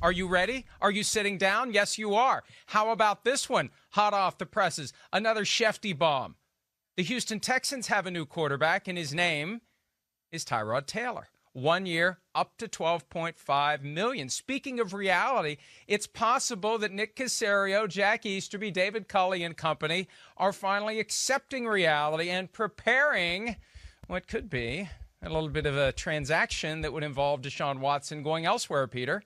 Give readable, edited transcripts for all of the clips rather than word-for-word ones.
Are you ready? Are you sitting down? Yes, you are. How about this one? Hot off the presses. Another Shefty bomb. The Houston Texans have a new quarterback, and his name is Tyrod Taylor. 1 year, up to $12.5 million. Speaking of reality, it's possible that Nick Caserio, Jack Easterby, David Culley and company are finally accepting reality and preparing what could be a little bit of a transaction that would involve Deshaun Watson going elsewhere, Peter.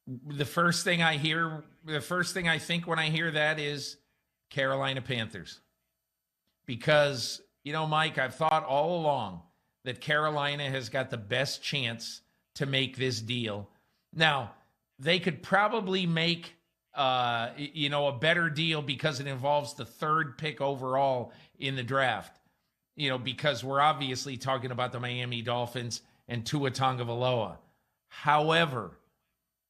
The first thing I think when I hear that is Carolina Panthers. Because, Mike, I've thought all along that Carolina has got the best chance to make this deal. Now, they could probably make, a better deal because it involves the third pick overall in the draft. Because we're obviously talking about the Miami Dolphins and Tua Tagovailoa. However,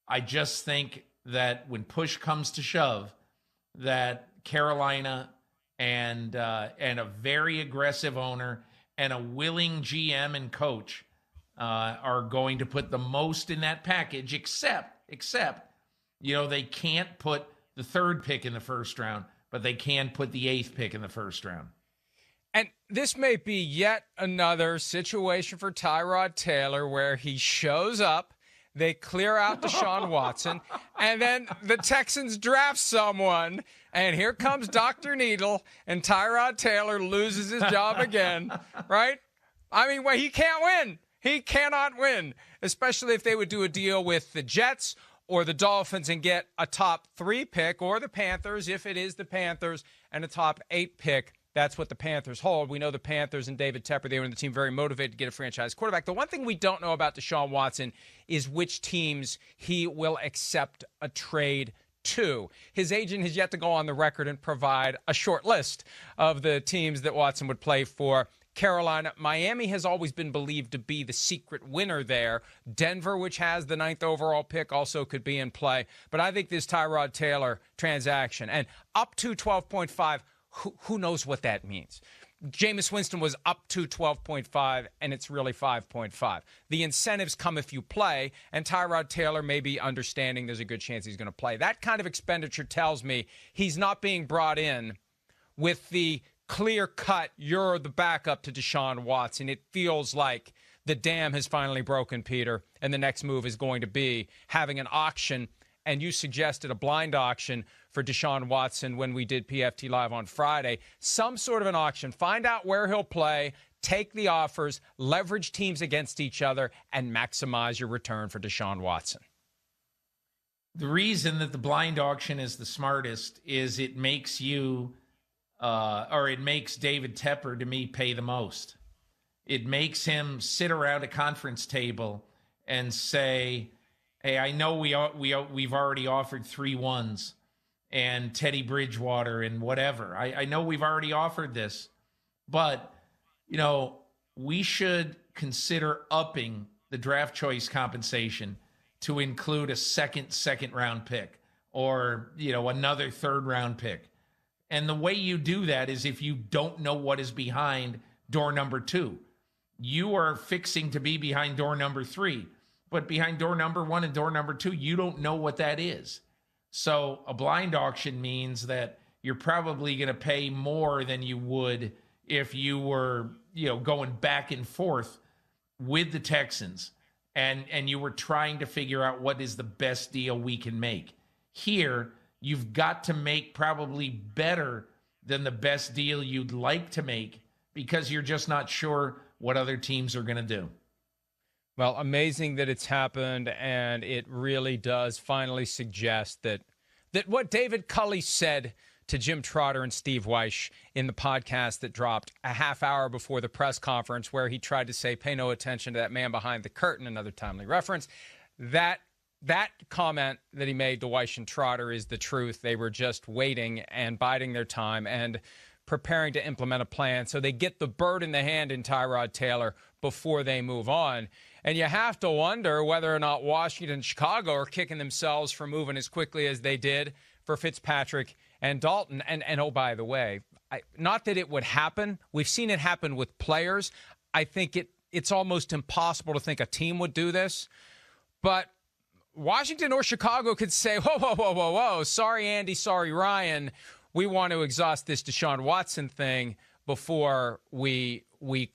I just think that when push comes to shove, that Carolina and a very aggressive owner and a willing GM and coach are going to put the most in that package, except, they can't put the third pick in the first round, but they can put the eighth pick in the first round. And this may be yet another situation for Tyrod Taylor where he shows up, they clear out Deshaun Watson, and then the Texans draft someone, and here comes Dr. Needle, and Tyrod Taylor loses his job again, right? I mean, well, he can't win. He cannot win, especially if they would do a deal with the Jets or the Dolphins and get a top 3 pick, or the Panthers, if it is the Panthers, and a top 8 pick. That's what the Panthers hold. We know the Panthers and David Tepper, they were in the team very motivated to get a franchise quarterback. The one thing we don't know about Deshaun Watson is which teams he will accept a trade to. His agent has yet to go on the record and provide a short list of the teams that Watson would play for. Carolina, Miami has always been believed to be the secret winner there. Denver, which has the 9th overall pick, also could be in play. But I think this Tyrod Taylor transaction, and up to 12.5, who knows what that means? Jameis Winston was up to 12.5, and it's really 5.5. The incentives come if you play, and Tyrod Taylor may be understanding there's a good chance he's going to play. That kind of expenditure tells me he's not being brought in with the clear-cut, you're the backup to Deshaun Watson. It feels like the dam has finally broken, Peter, and the next move is going to be having an auction, and you suggested a blind auction for Deshaun Watson when we did PFT Live on Friday. Some sort of an auction. Find out where he'll play, take the offers, leverage teams against each other, and maximize your return for Deshaun Watson. The reason that the blind auction is the smartest is it makes you, it makes David Tepper, to me, pay the most. It makes him sit around a conference table and say, hey, I know we've already offered 3 ones and Teddy Bridgewater and whatever. I know we've already offered this, but, we should consider upping the draft choice compensation to include a second round pick or, another 3rd round pick. And the way you do that is if you don't know what is behind door number 2. You are fixing to be behind door number 3. But behind door number 1 and door number 2, you don't know what that is. So a blind auction means that you're probably going to pay more than you would if you were, going back and forth with the Texans and you were trying to figure out what is the best deal we can make. Here, you've got to make probably better than the best deal you'd like to make because you're just not sure what other teams are going to do. Well, amazing that it's happened, and it really does finally suggest that what David Culley said to Jim Trotter and Steve Weish in the podcast that dropped a half hour before the press conference where he tried to say, pay no attention to that man behind the curtain, another timely reference, that comment that he made to Weish and Trotter is the truth. They were just waiting and biding their time and preparing to implement a plan so they get the bird in the hand in Tyrod Taylor before they move on. And you have to wonder whether or not Washington and Chicago are kicking themselves for moving as quickly as they did for Fitzpatrick and Dalton. And oh, by the way, not that it would happen. We've seen it happen with players. I think it's almost impossible to think a team would do this. But Washington or Chicago could say, whoa, whoa, whoa, whoa, whoa. Sorry, Andy. Sorry, Ryan. We want to exhaust this Deshaun Watson thing before we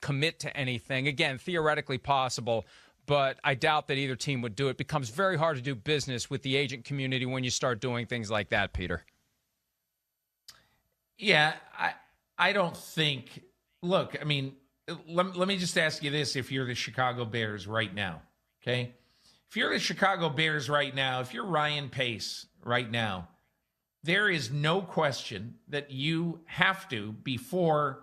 commit to anything. Again, theoretically possible, but I doubt that either team would do it. It becomes very hard to do business with the agent community when you start doing things like that, Peter. Yeah, I don't think – look, I mean, let me just ask you this if you're the Chicago Bears right now, okay? If you're the Chicago Bears right now, if you're Ryan Pace right now, there is no question that you have to, before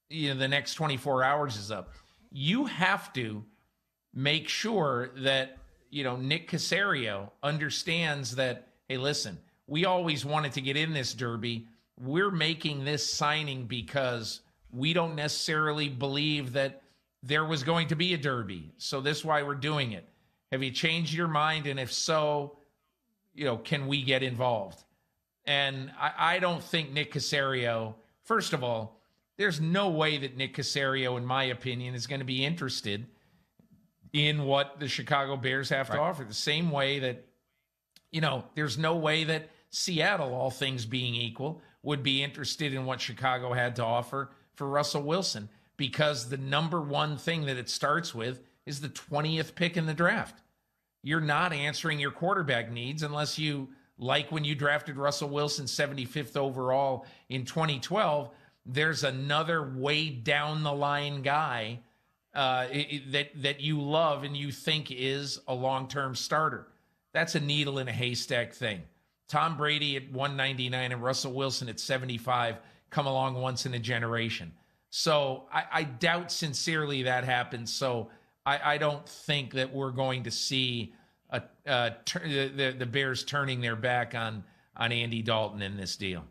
the next 24 hours is up, you have to make sure that, Nick Caserio understands that, hey, listen, we always wanted to get in this derby. We're making this signing because we don't necessarily believe that there was going to be a derby. So this is why we're doing it. Have you changed your mind? And if so, can we get involved? And I don't think Nick Caserio, first of all, there's no way that Nick Caserio, in my opinion, is going to be interested in what the Chicago Bears have to offer. The same way that, there's no way that Seattle, all things being equal, would be interested in what Chicago had to offer for Russell Wilson, because the number one thing that it starts with is the 20th pick in the draft. You're not answering your quarterback needs unless you, like when you drafted Russell Wilson 75th overall in 2012, there's another way down the line guy that you love and you think is a long-term starter. That's a needle in a haystack thing. Tom Brady at 199 and Russell Wilson at 75 come along once in a generation. So I doubt sincerely that happens. So I don't think that we're going to see the Bears turning their back on Andy Dalton in this deal.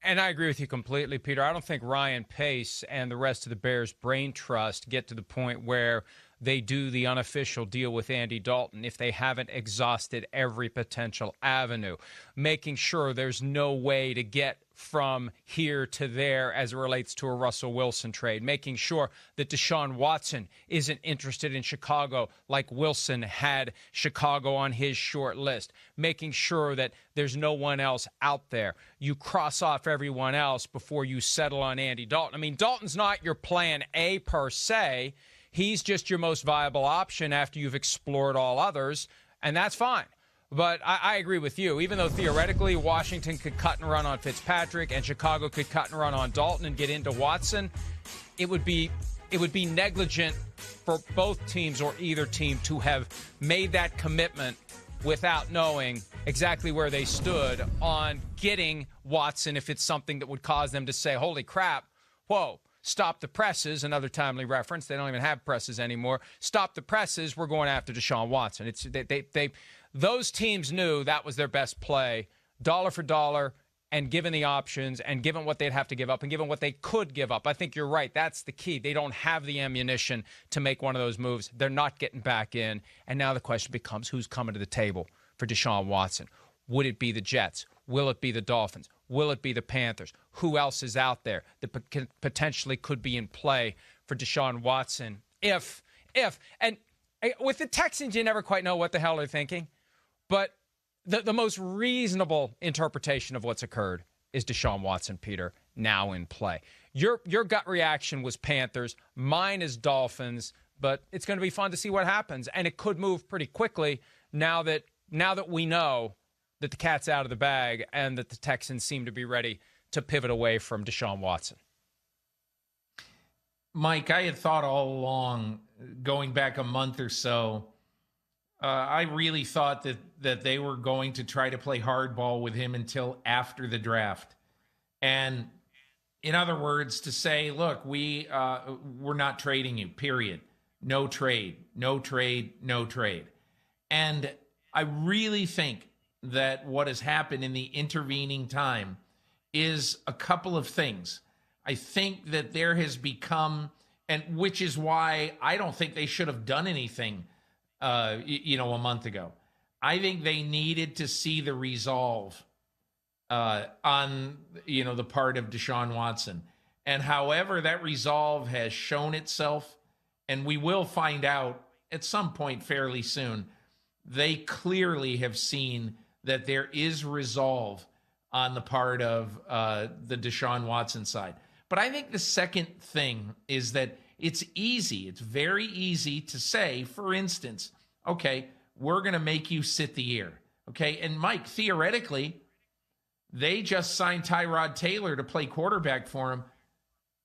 And I agree with you completely, Peter. I don't think Ryan Pace and the rest of the Bears' brain trust get to the point where they do the unofficial deal with Andy Dalton if they haven't exhausted every potential avenue, making sure there's no way to get from here to there as it relates to a Russell Wilson trade, making sure that Deshaun Watson isn't interested in Chicago like Wilson had Chicago on his short list, making sure that there's no one else out there. You cross off everyone else before you settle on Andy Dalton. I mean, Dalton's not your plan A per se. He's just your most viable option after you've explored all others, and that's fine. But I agree with you. Even though theoretically Washington could cut and run on Fitzpatrick and Chicago could cut and run on Dalton and get into Watson, it would be negligent for both teams or either team to have made that commitment without knowing exactly where they stood on getting Watson if it's something that would cause them to say, holy crap, whoa, stop the presses, another timely reference. They don't even have presses anymore. Stop the presses, we're going after Deshaun Watson. Those teams knew that was their best play, dollar for dollar, and given the options and given what they'd have to give up and given what they could give up. I think you're right. That's the key. They don't have the ammunition to make one of those moves. They're not getting back in. And now the question becomes, who's coming to the table for Deshaun Watson? Would it be the Jets? Will it be the Dolphins? Will it be the Panthers? Who else is out there that potentially could be in play for Deshaun Watson? And with the Texans, you never quite know what the hell they're thinking. But the most reasonable interpretation of what's occurred is Deshaun Watson, Peter, now in play. Your gut reaction was Panthers. Mine is Dolphins. But it's going to be fun to see what happens. And it could move pretty quickly now that we know that the cat's out of the bag and that the Texans seem to be ready to pivot away from Deshaun Watson. Mike, I had thought all along, going back a month or so, I really thought that they were going to try to play hardball with him until after the draft. And in other words, to say, look, we're not trading you, period. No trade, no trade, no trade. And I really think that what has happened in the intervening time is a couple of things. I think that there has become, and which is why I don't think they should have done anything a month ago. I think they needed to see the resolve on, the part of Deshaun Watson. And however that resolve has shown itself, and we will find out at some point fairly soon, they clearly have seen that there is resolve on the part of the Deshaun Watson side. But I think the second thing is that it's easy. It's very easy to say, for instance, okay, we're going to make you sit the year. Okay. And Mike, theoretically, they just signed Tyrod Taylor to play quarterback for him.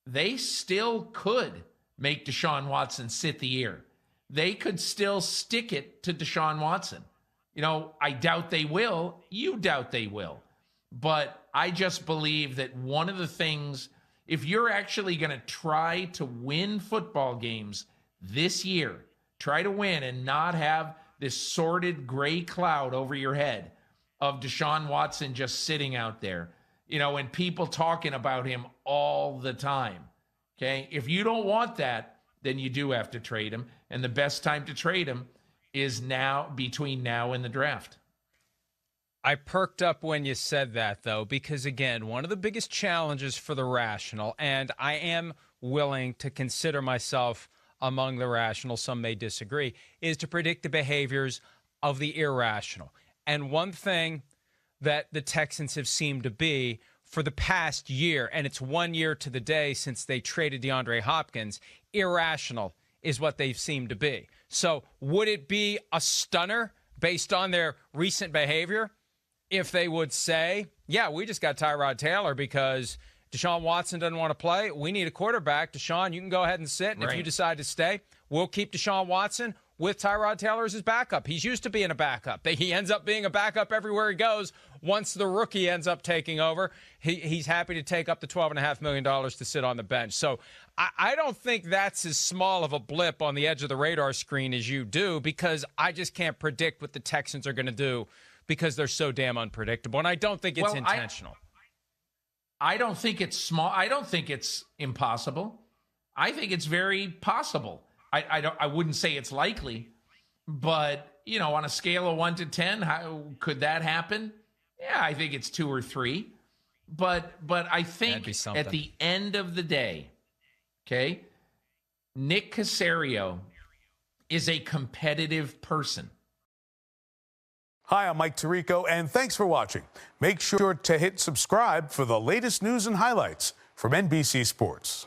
They still could make Deshaun Watson sit the year. They could still stick it to Deshaun Watson. You know, I doubt they will. You doubt they will. But I just believe that one of the things, if you're actually going to try to win football games this year, try to win and not have this sordid gray cloud over your head of Deshaun Watson just sitting out there, you know, and people talking about him all the time. Okay. If you don't want that, then you do have to trade him. And the best time to trade him is now, between now and the draft. I perked up when you said that, though, because, again, one of the biggest challenges for the rational, and I am willing to consider myself among the rational, some may disagree, is to predict the behaviors of the irrational. And one thing that the Texans have seemed to be for the past year, and it's 1 year to the day since they traded DeAndre Hopkins, irrational is what they've seemed to be. So would it be a stunner based on their recent behavior if they would say, yeah, we just got Tyrod Taylor because Deshaun Watson doesn't want to play. We need a quarterback. Deshaun, you can go ahead and sit. And If you decide to stay, we'll keep Deshaun Watson with Tyrod Taylor as his backup. He's used to being a backup. He ends up being a backup everywhere he goes. Once the rookie ends up taking over, he's happy to take up the $12.5 million to sit on the bench. So I don't think that's as small of a blip on the edge of the radar screen as you do, because I just can't predict what the Texans are going to do because they're so damn unpredictable. And I don't think it's intentional. I don't think it's small. I don't think it's impossible. I think it's very possible. I wouldn't say it's likely, but, you know, on a scale of 1 to 10, how could that happen? Yeah, I think it's 2 or 3. But I think at the end of the day, okay, Nick Caserio is a competitive person. Hi, I'm Mike Tirico, and thanks for watching. Make sure to hit subscribe for the latest news and highlights from NBC Sports.